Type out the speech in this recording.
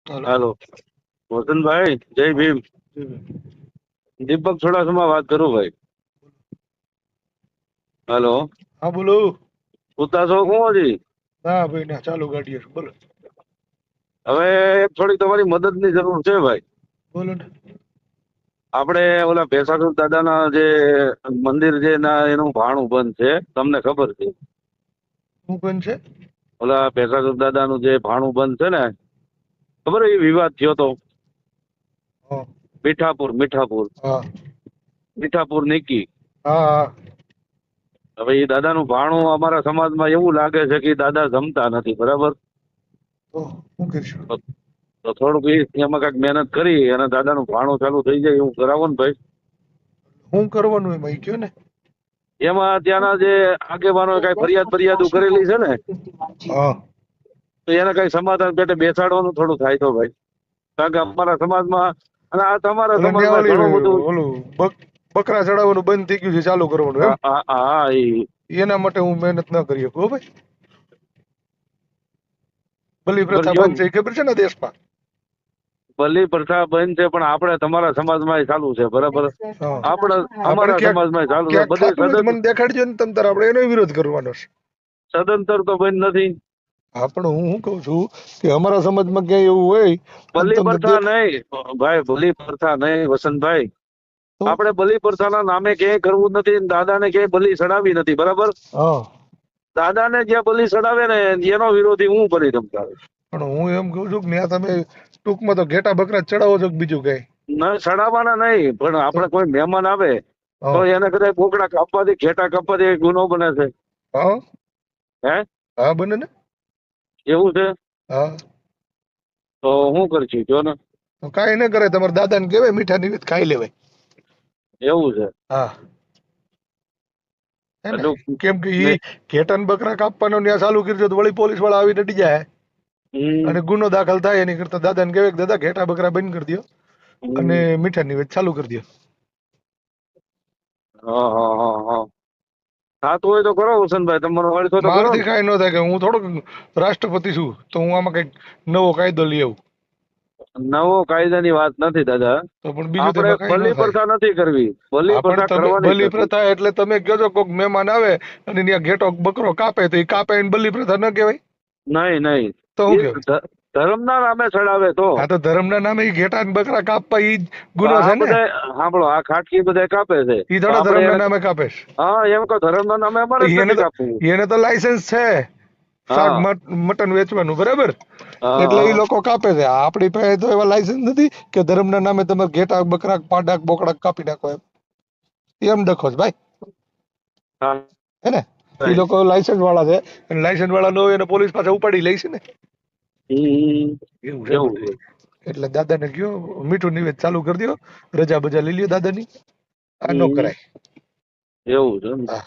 હાલો. હાલો વસંતભાઈ, જય ભીમ. દીપક ચોડાસમા વાત કરું ભાઈ. હાલો, હા બોલો. સુતા છો કોણ હજી? ના ભાઈ ના, ચાલુ ગાડી છે, બોલો. હવે થોડી તમારી મદદની જરૂર છે ભાઈ. બોલો ને. આપણે ઓલા ભેસાસુર દાદાના જે મંદિર છે એનું ભાણું બંધ છે, તમને ખબર છે? શું કોણ છે? ઓલા ભેસાસુર દાદાનું જે ભાણું બંધ છે ને, ખબર એ વિવાદ થયો તો હા મીઠાપુર મીઠાપુર હા મીઠાપુર નિકી. હા હા. હવે એ દાદાનું ભાણું અમારા સમાજમાં એવું લાગે છે કે ઈ દાદા જમતા નથી, બરાબર? તો શું કરશું? તો થોડુંક એમાં કાંઈક મહેનત કરી અને દાદાનું ભાણું ચાલુ થઈ જાય એવું કરાવો ને ભાઈ. શું કરવાનું એમાં ઈ કયો ને. એમાં ત્યાંના જે આગેવાનો કઈ ફરિયાદ કરેલી છે ને, હા તો એને કઈ સમાધાન પેટે બેસાડવાનું થોડું થાય તો ભાઈ. કારણ કે અમારા સમાજમાં અને આ તમારા એટલે ત્યાં સમાજમાં ઓલી ઘણું બધું. ઓલું બકરા ચડાવવાનું બંધ થઈ ગયું છે, ચાલુ કરવાનું એમ. હા એના માટે હું મહેનત ના કરી શકું હો ભાઈ. બલિ પ્રથા કરજો. બંધ છે એ ખબર છે ને દેશમાં. બલી પ્રથા બંધ છે પણ આપણે તમારા સમાજમાં ય ચાલુ છે, બરાબર? હા આપણે આપણે અમારા ક્યાંક સમાજમાં ચાલુ છે ક્યાંક બધે થતું હોય તો મને દેખાડજો ને તમ તાર, આપણે એનો વિરોધ કરવાનો છે. સદંતર તો બંધ નથી. હા પણ હું શું કઉ છું કે અમારા સમાજમાં ક્યાંય એવું હોય અને બલી તમને પ્રથા નહીં ભાઈ, બલી પ્રથા નહીં વસંતભાઈ. તો આપણે બલી પ્રથાના નામે ક્યાંય કરવું નથી, દાદાને ક્યાંય બલી ચડાવી નથી, બરાબર? હા. દાદાને જ્યાં બલી ચડાવે ને એનો વિરોધી હું કરી તમતારે. પણ હું એમ કઉ છું કે ત્યાં તમે ટૂંકમાં તો ઘેટા બકરા ચડાવો છો કે બીજું કઈ? ના ચડાવવાના નહીં, પણ તો આપણે કોઈ મહેમાન આવે તો હા એને કદાચ બોકડા કાપવાથી ઘેટા કાપવાથી એ ગુનો બને છે. હા હે હા બને ને. એવું છે? હા તો શું કરશું જો ને. તો કાંઈ ન કરે, તમારા દાદાને કહેવાય મીઠા નિવેદ ખાઈ લેવાય. એવું છે હા હે ને. એટલું કેમ કે ઈ ને- ઘેટા ને બકરા કાપવાનો ત્યાં ચાલુ કર્યું તો વળી પોલીસ વાળા આવી ડટી જાય હમ અને ગુનો દાખલ થાય. એની કરતા દાદાને કહેવાય કે દાદા ઘેટા બકરા બંધ કરી દો અને હમ. મીઠા નિવેદ ચાલુ કરી દો. હા હા હા હા. થતું હોય તો કરો હુસનભાઈ, તમારો અડધો તો કરો મારથી ને. કાંઈ ન થાય કે હું થોડોક રાષ્ટ્રપતિ છું તો હું આમાં કઈક નવો કાયદો લઈ આવું. નવો કાયદાની વાત નથી દાદા. તો પણ બીજું તો આપણે એમાં કાંઈ ન બલી થાય. પ્રથા નથી કરવી, બલી હા પણ પ્રથા તમે કરવાની જ બલિ નથી. પ્રથા એટલે તમે કહો છો કોઈક મહેમાન આવે અને ત્યાં ઘેટો બકરો કાપે તો એ કાપે એને બલિ પ્રથા ન કહેવાય? નહીં નહીં, તો શું એ કહેવાય? ધર્મના નામે ચડાવે તો. હા તો ધર્મના નામે ઈ ઘેટા ને બકરા કાપવા ઈ જ તો ગુનો આ છે ને. બધા સાંભળો, આ ખાટકી બધા કાપે છે ઈ તો થોડા આપણે ધર્મના એને. નામે કાપે છે. હા એમ કહો, ધર્મના નામે અમારે જ એને નથી તો કાપવું. એને તો લાયસન્સ છે શાક હા મટન વેચવાનું, બરાબર? હા એટલે ઈ હા લોકો કાપે છે. આપણી પાસે તો એવા લાયસન્સ નથી કે ધર્મના નામે તમે ઘેટા બકરા પાડા બોકડા કાપી નાખો એમ ડખો છે ભાઈ. હા હે ને. ઈ લોકો લાયસન્સ વાળા છે અને લાયસન્સ વાળા ન હોય એને પોલીસ પાસે ઉપાડી લે છે ને. હમ. એવું છે એવું બધું. છે. એટલે દાદાને કયો મીઠું નિવેદ ચાલુ કરી દો, રજા બજા લઈ લ્યો દાદાની. આ નો હમ. કરાય. એવું છે એમ. હા